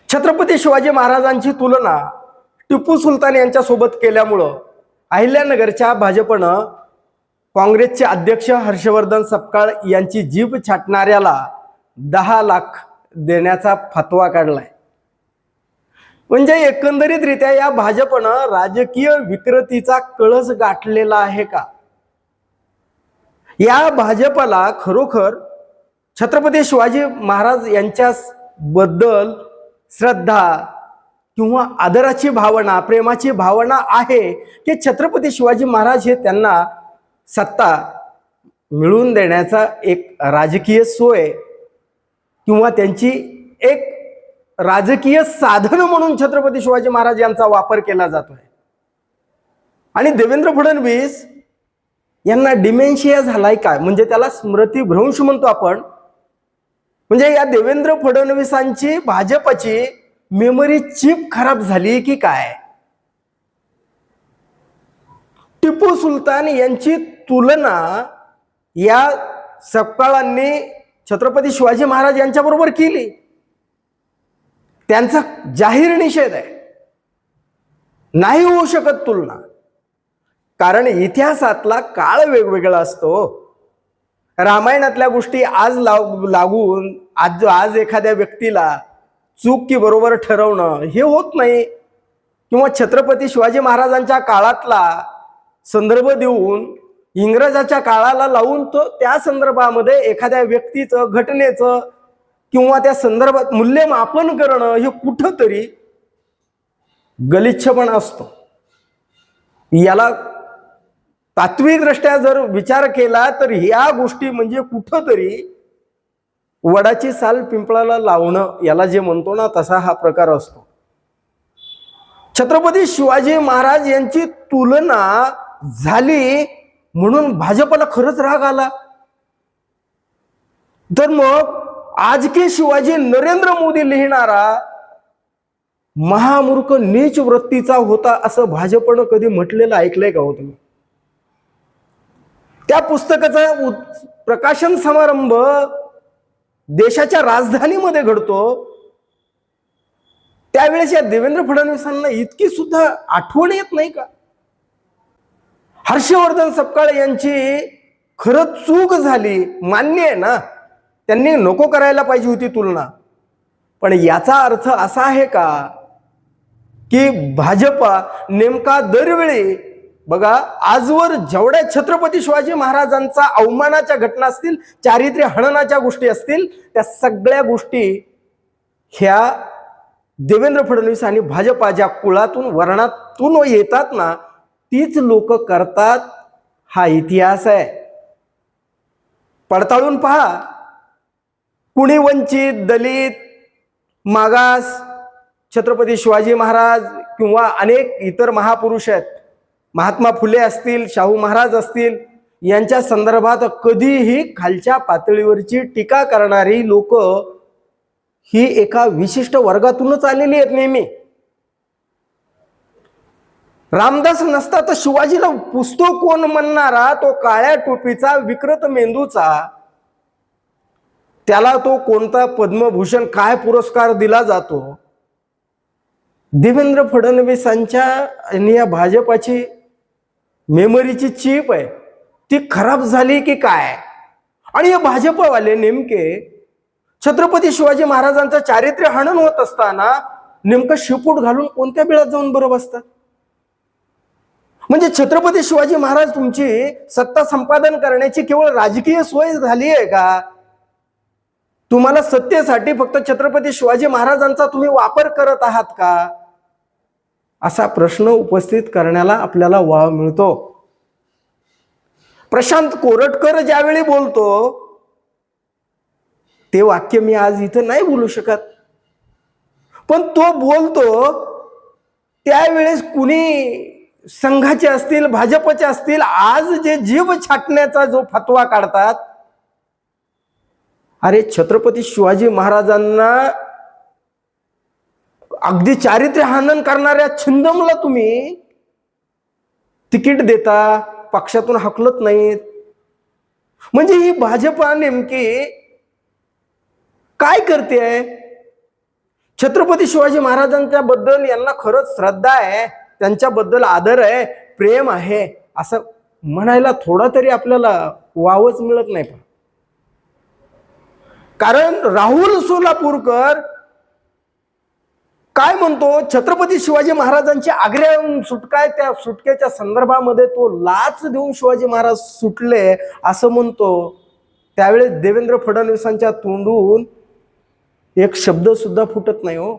छत्रपती शिवाजी महाराजांची तुलना टिपू सुलतान यांच्यासोबत केल्यामुळं अहिल्यानगरच्या भाजपनं काँग्रेसचे अध्यक्ष हर्षवर्धन सपकाळ यांची जीभ छाटणाऱ्याला 10 लाख देण्याचा फतवा काढलाय. म्हणजे एकंदरीतरित्या या भाजपनं राजकीय विकृतीचा कळस गाठलेला आहे का? या भाजपला खरोखर छत्रपती शिवाजी महाराज यांच्या बद्दल श्रद्धा किंवा आदराची भावना, प्रेमाची भावना आहे की छत्रपती शिवाजी महाराज हे त्यांना सत्ता मिळवून देण्याचा एक राजकीय सोय किंवा त्यांची एक राजकीय साधन म्हणून छत्रपती शिवाजी महाराज यांचा वापर केला जातोय. आणि देवेंद्र फडणवीस यांना डिमेन्शिया झालाय काय, म्हणजे त्याला स्मृतिभ्रंश म्हणतो आपण. म्हणजे या देवेंद्र फडणवीसांची भाजपची मेमरी चिप खराब झाली की काय? टिपू सुलतान यांची तुलना या सपकाळांनी छत्रपती शिवाजी महाराज यांच्याबरोबर केली. त्यांचा जाहीर निषेध आहे. नाही होऊ शकत तुलना, कारण इतिहासातला काळ वेगवेगळा असतो. रामायणातल्या गोष्टी आज लागून आज एखाद्या व्यक्तीला चूक की बरोबर ठरवणं हे होत नाही. किंवा छत्रपती शिवाजी महाराजांच्या काळातला संदर्भ देऊन इंग्रजाच्या काळाला लावून तो त्या संदर्भामध्ये एखाद्या व्यक्तीचं, घटनेचं किंवा त्या संदर्भात मूल्यमापन करणं हे कुठंतरी गलिच्छपणा असतो. याला तात्विकदृष्ट्या जर विचार केला तर या गोष्टी म्हणजे कुठंतरी वडाची साल पिंपळाला लावणं, याला जे म्हणतो ना तसा हा प्रकार असतो. छत्रपती शिवाजी महाराज यांची तुलना झाली म्हणून भाजपला खरंच राग आला. तर मग आज के शिवाजी नरेंद्र मोदी लिहिणारा महामूर्ख नीच वृत्तीचा होता असं भाजपनं कधी म्हटलेलं ऐकलंय का हो तुम्ही? त्या पुस्तकाचा प्रकाशन समारंभ देशाच्या राजधानीमध्ये घडतो. त्यावेळेस या देवेंद्र फडणवीसांना इतकी सुद्धा आठवण येत नाही का? हर्षवर्धन सपकाळ यांची खरंच चूक झाली, मान्य आहे ना, त्यांनी नको करायला पाहिजे होती तुलना. पण याचा अर्थ असा आहे का की भाजपा नेमका दरवेळी बघा आजवर जेवढ्या छत्रपती शिवाजी महाराजांचा अवमानाच्या घटना असतील, चारित्र्य हननाच्या गोष्टी असतील, त्या सगळ्या गोष्टी ह्या देवेंद्र फडणवीस आणि भाजपा ज्या कुळातून वर्णातून येतात ना तीच लोक करतात. हा इतिहास आहे, पडताळून पहा. कुणी वंचित, दलित, मागास, छत्रपती शिवाजी महाराज किंवा अनेक इतर महापुरुष आहेत, महात्मा फुले असतील, शाहू महाराज असतील, यांच्या संदर्भात कधीही खालच्या पातळीवरची टीका करणारी लोक ही एका विशिष्ट वर्गातूनच आलेली आहेत नेहमी. रामदास नसता तर शिवाजीला पुसतो कोण म्हणणारा तो काळ्या टोपीचा विकृत मेंदूचा, त्याला तो कोणता पद्मभूषण काय पुरस्कार दिला जातो? देवेंद्र फडणवीसांच्या आणि या भाजपाची मेमरीची चिप आहे ती खराब झाली की काय? आणि या भाजपवाले नेमके छत्रपती शिवाजी महाराजांचं चारित्र्य हनन होत असताना नेमकं शिपूट घालून कोणत्या बिळात जाऊन बरं बसतात? म्हणजे छत्रपती शिवाजी महाराज तुमची सत्ता संपादन करण्याची केवळ राजकीय सोय झाली आहे का? तुम्हाला सत्तेसाठी फक्त छत्रपती शिवाजी महाराजांचा तुम्ही वापर करत आहात का? असा प्रश्न उपस्थित करण्याला आपल्याला वाव मिळतो. प्रशांत कोरटकर ज्यावेळी बोलतो ते वाक्य मी आज इथं नाही बोलू शकत, पण तो बोलतो त्यावेळेस कुणी संघाचे असतील, भाजपचे असतील, आज जे जीभ छाटण्याचा जो फतवा काढतात, अरे छत्रपती शिवाजी महाराजांना अगदी चारित्र्य हनन करणाऱ्या छिंदमला तुम्ही तिकीट देता, पक्षातून हकलत नाहीत. म्हणजे ही भाजपा नेमकी काय करते? छत्रपती शिवाजी महाराजांच्या बद्दल यांना खरंच श्रद्धा आहे, त्यांच्याबद्दल आदर आहे, प्रेम आहे, असं म्हणायला थोडा तरी आपल्याला वावच मिळत नाही. कारण राहुल सोलापूरकर काय म्हणतो, छत्रपती शिवाजी महाराजांची आग्र्याहून सुटका आहे, त्या सुटकेच्या संदर्भामध्ये तो लाच देऊन शिवाजी महाराज सुटले असं म्हणतो. त्यावेळेस देवेंद्र फडणवीसांच्या तोंडून एक शब्द सुद्धा फुटत नाही. हो,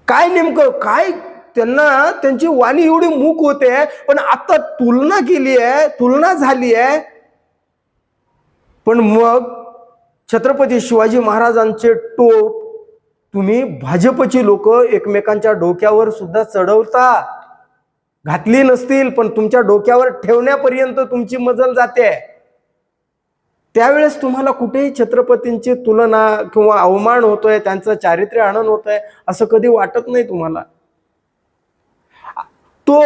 काय नेमकं काय त्यांना, त्यांची वाणी एवढी मूक होते. पण आता तुलना केली आहे, तुलना झाली आहे. पण मग छत्रपती शिवाजी महाराजांचे टोप तुम्ही भाजपची लोक एकमेकांच्या डोक्यावर सुद्धा चढवता. घातली नसतील पण तुमच्या डोक्यावर ठेवण्यापर्यंत तुमची मजल जाते. त्यावेळेस तुम्हाला कुठेही छत्रपतींची तुलना किंवा अवमान होतोय, त्यांचं चारित्र्य हनन होतंय असं कधी वाटत नाही तुम्हाला. तो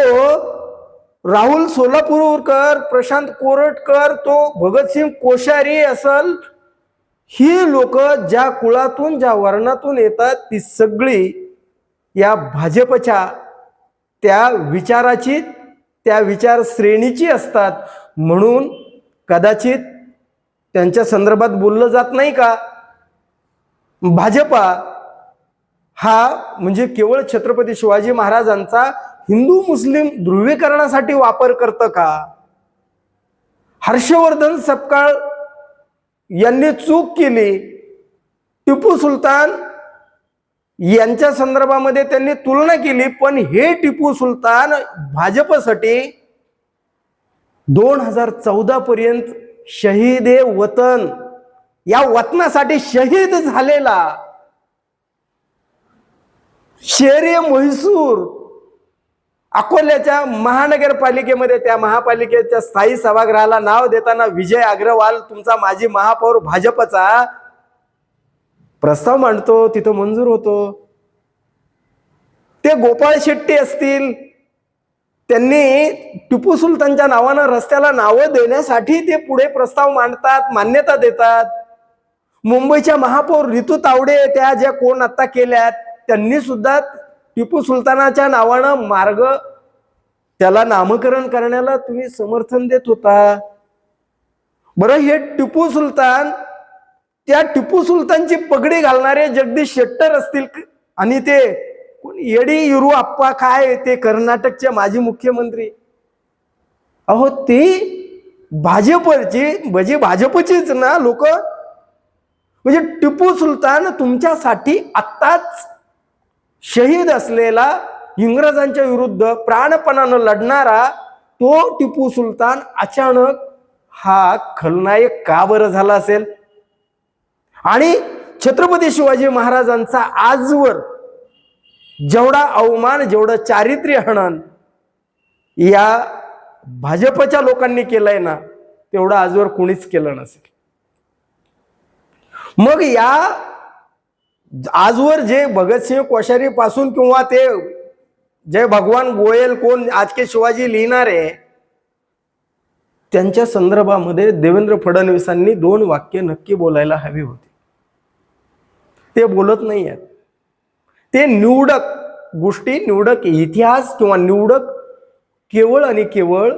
राहुल सोलापूरकर, प्रशांत कोरटकर, तो भगतसिंग कोश्यारी असल, ही लोक ज्या कुळातून ज्या वर्णातून येतात ती सगळी या भाजपच्या त्या विचाराची, त्या विचार श्रेणीची असतात. म्हणून कदाचित त्यांच्या संदर्भात बोललं जात नाही का. भाजपा हा म्हणजे केवळ छत्रपती शिवाजी महाराजांचा हिंदू मुस्लिम ध्रुवीकरणासाठी वापर करतं का. हर्षवर्धन सपकाळ यांनी चूक केली. टिपू सुलतान यांच्या संदर्भामध्ये त्यांनी तुलना केली, पण हे टिपू सुलतान भाजपसाठी 2014 पर्यंत शहीद ए वतन, या वतनासाठी शहीद झालेला शेर म्हैसूर अकोल्याच्या महानगरपालिकेमध्ये, त्या महापालिकेच्या स्थायी सभागृहाला नाव देताना विजय अग्रवाल, तुमचा माजी महापौर भाजपचा, प्रस्ताव मांडतो, तिथं मंजूर होतो. ते गोपाळ शेट्टी असतील, त्यांनी टिपू सुलतानच्या नावानं रस्त्याला नावं देण्यासाठी ते पुढे प्रस्ताव मांडतात, मान्यता देतात. मुंबईच्या महापौर रितू तावडे, त्या ज्या कोण आता केल्यात, त्यांनी सुद्धा टिपू सुलतानाच्या नावानं मार्ग, त्याला नामकरण करण्याला तुम्ही समर्थन देत होता. बरं, हे टिपू सुलतान, त्या टिपू सुलतानची पगडी घालणारे जगदीश शेट्टर असतील, आणि ते येडियुरप्पा, काय ते कर्नाटकचे माजी मुख्यमंत्री, अहो ती भाजपचीच ना लोक. म्हणजे टिपू सुलतान तुमच्यासाठी आत्ताच शहीद असलेला, इंग्रजांच्या विरुद्ध प्राणपणानं लढणारा तो टिपू सुलतान अचानक हा खलनायक का बरं झाला असेल. आणि छत्रपती शिवाजी महाराजांचा आजवर जेवढा अवमान, जेवढं चारित्र्य हनन या भाजपच्या लोकांनी केलंय ना, तेवढं आजवर कोणीच केलं नसेल. मग या आजवर जे भगतसिंग कोश्यारी पासून किंवा ते जय भगवान गोयल, कोण आज के शिवाजी लिहिणारे, त्यांच्या संदर्भामध्ये देवेंद्र फडणवीसांनी 2 वाक्य नक्की बोलायला हवी होती. ते बोलत नाही आहेत. ते निवडक गोष्टी, निवडक इतिहास किंवा निवडक केवळ आणि केवळ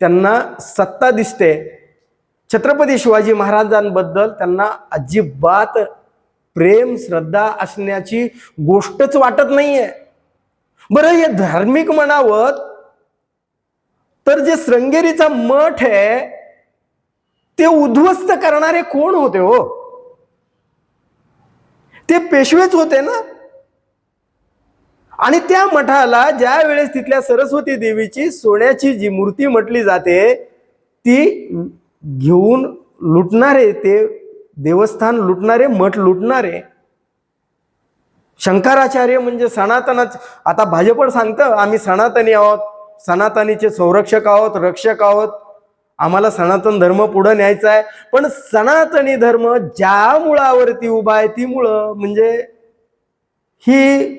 त्यांना सत्ता दिसते. छत्रपती शिवाजी महाराजांबद्दल त्यांना अजिबात प्रेम श्रद्धा असण्याची गोष्टच वाटत नाहीये. बरं, हे धार्मिक म्हणावं तर जे श्रृंगेरीचा मठ आहे ते उद्ध्वस्त करणारे कोण होते हो. ते पेशवेच होते ना. आणि त्या मठाला ज्या वेळेस तिथल्या सरस्वती देवीची सोन्याची जी मूर्ती म्हटली जाते ती घेऊन लुटणारे, ते देवस्थान लुटणारे, मठ लुटणारे शंकराचार्य म्हणजे सनातनच. आता भाजप सांगतं आम्ही सनातनी आहोत, सनातनीचे संरक्षक आहोत, रक्षक आहोत, आम्हाला सनातन धर्म पुढे न्यायचा आहे. पण सनातनी धर्म ज्या मुळावरती उभा आहे ती मुळं म्हणजे ही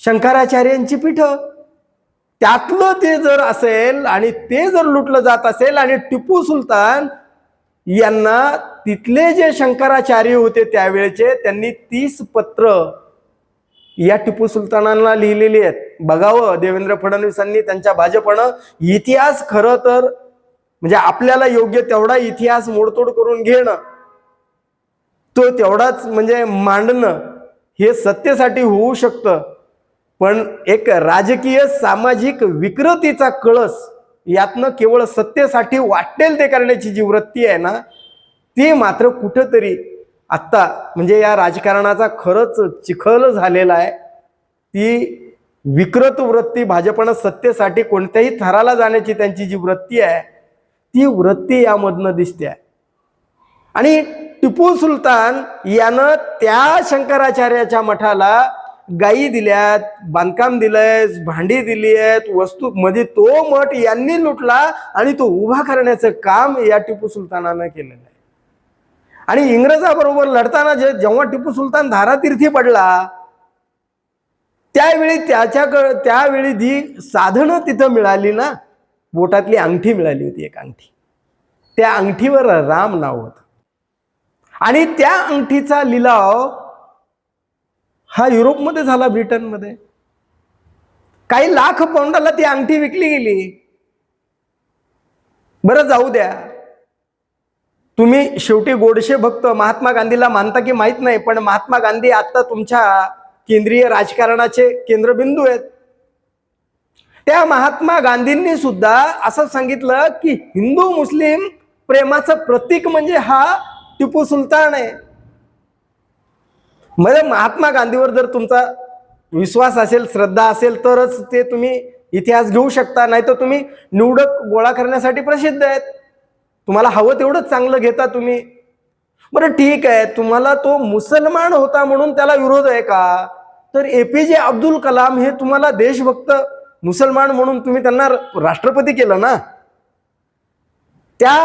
शंकराचार्यांची पीठ. त्यातलं ते जर असेल आणि ते जर लुटलं जात असेल आणि टिपू सुलतान यांना तिथले जे शंकराचार्य होते त्यावेळेचे, त्यांनी 30 पत्र या टिपू सुलतानांना लिहिलेली आहेत. बघावं देवेंद्र फडणवीसांनी त्यांच्या भाजपनं इतिहास खरं तर म्हणजे आपल्याला योग्य तेवढा इतिहास मोडतोड करून घेणं, तो तेवढाच म्हणजे मांडणं हे सत्तेसाठी होऊ शकतं. पण एक राजकीय सामाजिक विकृतीचा कळस यातनं केवळ सत्तेसाठी वाटेल ते करण्याची जी वृत्ती आहे ना, ती मात्र कुठंतरी आत्ता म्हणजे या राजकारणाचा खरंच चिखल झालेला आहे. ती विकृत वृत्ती भाजपनं सत्तेसाठी कोणत्याही थराला जाण्याची त्यांची जी वृत्ती आहे, ती वृत्ती यामधनं दिसते आहे. आणि टिपू सुलतान यानं त्या शंकराचार्याच्या मठाला गायी दिल्यात, बांधकाम दिलंय, भांडी दिली आहेत, वस्तू मध्ये तो मठ यांनी लुटला आणि तो उभा करण्याचं काम या टिपू सुलतानानं केलेलं आहे. आणि इंग्रजाबरोबर लढताना जेव्हा टिपू सुलतान धारातीर्थी पडला, त्यावेळी त्यावेळी जी साधनं तिथं मिळाली ना, बोटातली अंगठी मिळाली होती, एक अंगठी, त्या अंगठीवर राम नाव होतं. आणि त्या अंगठीचा लिलाव हा युरोपमध्ये झाला, ब्रिटनमध्ये. काही लाख पौंडाला ती अंगठी विकली गेली. बरं जाऊ द्या, तुम्ही शेवटी गोडशे भक्त महात्मा गांधीला मानता की माहित नाही, पण महात्मा गांधी आता तुमच्या केंद्रीय राजकारणाचे केंद्रबिंदू आहेत. त्या महात्मा गांधींनी सुद्धा असं सांगितलं की हिंदू मुस्लिम प्रेमाचं प्रतीक म्हणजे हा टिपू सुलतान आहे. म्हणजे महात्मा गांधीवर जर तुमचा विश्वास असेल, श्रद्धा असेल, तरच ते तुम्ही इतिहास घेऊ शकता. नाही तर तुम्ही निवडक गोळा करण्यासाठी प्रसिद्ध आहेत. तुम्हाला हवं तेवढंच चांगलं घेता तुम्ही. बरं ठीक आहे, तुम्हाला तो मुसलमान होता म्हणून त्याला विरोध आहे का? तर APJ अब्दुल कलाम हे तुम्हाला देशभक्त मुसलमान म्हणून तुम्ही त्यांना राष्ट्रपती केलं ना. त्या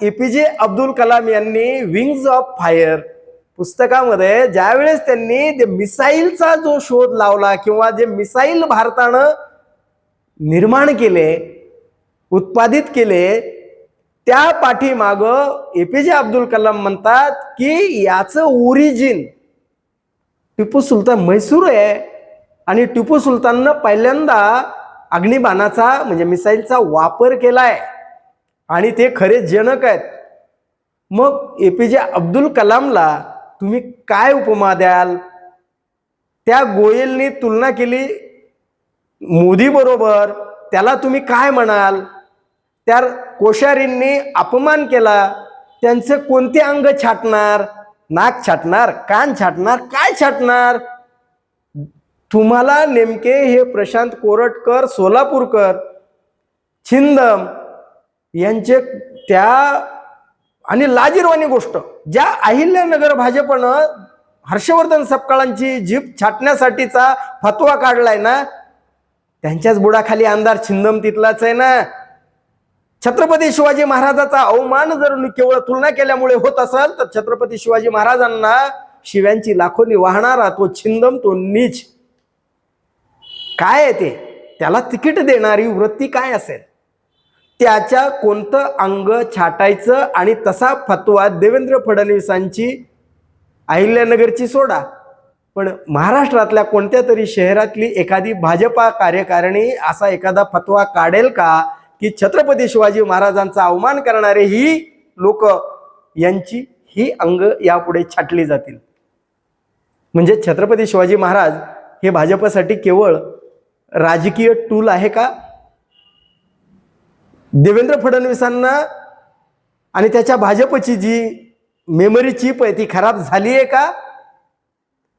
APJ अब्दुल कलाम यांनी विंग्स ऑफ फायर पुस्तकामध्ये ज्यावेळेस त्यांनी मिसाईलचा जो शोध लावला किंवा जे मिसाईल भारतानं निर्माण केले, उत्पादित केले, त्या पाठीमाग APJ अब्दुल कलाम म्हणतात की याचं ओरिजिन टिपू सुलतान म्हैसूर आहे. आणि टिपू सुलताननं पहिल्यांदा अग्निबाणाचा म्हणजे मिसाईलचा वापर केलाय आणि ते खरे जनक आहेत. मग APJ अब्दुल कलामला तुम्ही काय उपमा द्याल? त्या गोयलनी तुलना केली मोदी बरोबर, त्याला तुम्ही काय म्हणाल? त्या कोश्यारींनी अपमान केला, त्यांचे कोणते अंग छाटणार? नाक छाटणार, कान छाटणार, काय छाटणार? तुम्हाला नेमके हे प्रशांत कोरटकर, सोलापूरकर, छिंदम यांचे त्या आणि लाजिरवाणी गोष्ट, ज्या अहिल्यानगर भाजपनं हर्षवर्धन सपकाळांची जीभ छाटण्यासाठीचा फतवा काढलाय ना, त्यांच्याच बुडाखाली आमदार छिंदम तिथलाच आहे ना. छत्रपती शिवाजी महाराजाचा अवमान जर केवळ तुलना केल्यामुळे होत असेल तर छत्रपती शिवाजी महाराजांना शिव्यांची लाखोनी वाहणारा तो छिंदम, तो नीच काय आहे ते, त्याला तिकीट देणारी वृत्ती काय असेल? त्याच्या कोणतं अंग छाटायचं आणि तसा फतवा देवेंद्र फडणवीसांची अहिल्यानगरची सोडा, पण महाराष्ट्रातल्या कोणत्या तरी शहरातली एखादी भाजपा कार्यकारिणी असा एखादा फतवा काढेल का की छत्रपती शिवाजी महाराजांचा अवमान करणारे ही लोक यांची ही अंग यापुढे छाटली जातील? म्हणजे छत्रपती शिवाजी महाराज हे भाजपसाठी केवळ राजकीय टूल आहे का? देवेंद्र फडणवीसांना आणि त्याच्या भाजपची जी मेमरी चिप आहे ती खराब झाली आहे का?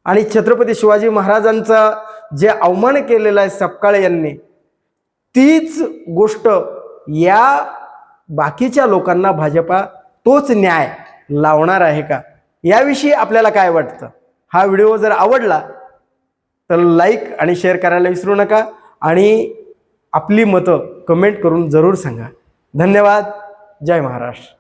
आणि छत्रपती शिवाजी महाराजांचा जे अवमान केलेला आहे सपकाळे यांनी, तीच गोष्ट या बाकीच्या लोकांना भाजपा तोच न्याय लावणार आहे का? याविषयी आपल्याला काय वाटतं? हा व्हिडिओ जर आवडला तर लाईक आणि शेअर करायला विसरू नका आणि आपली मतं कमेंट करून जरूर सांगा. धन्यवाद. जय महाराष्ट्र.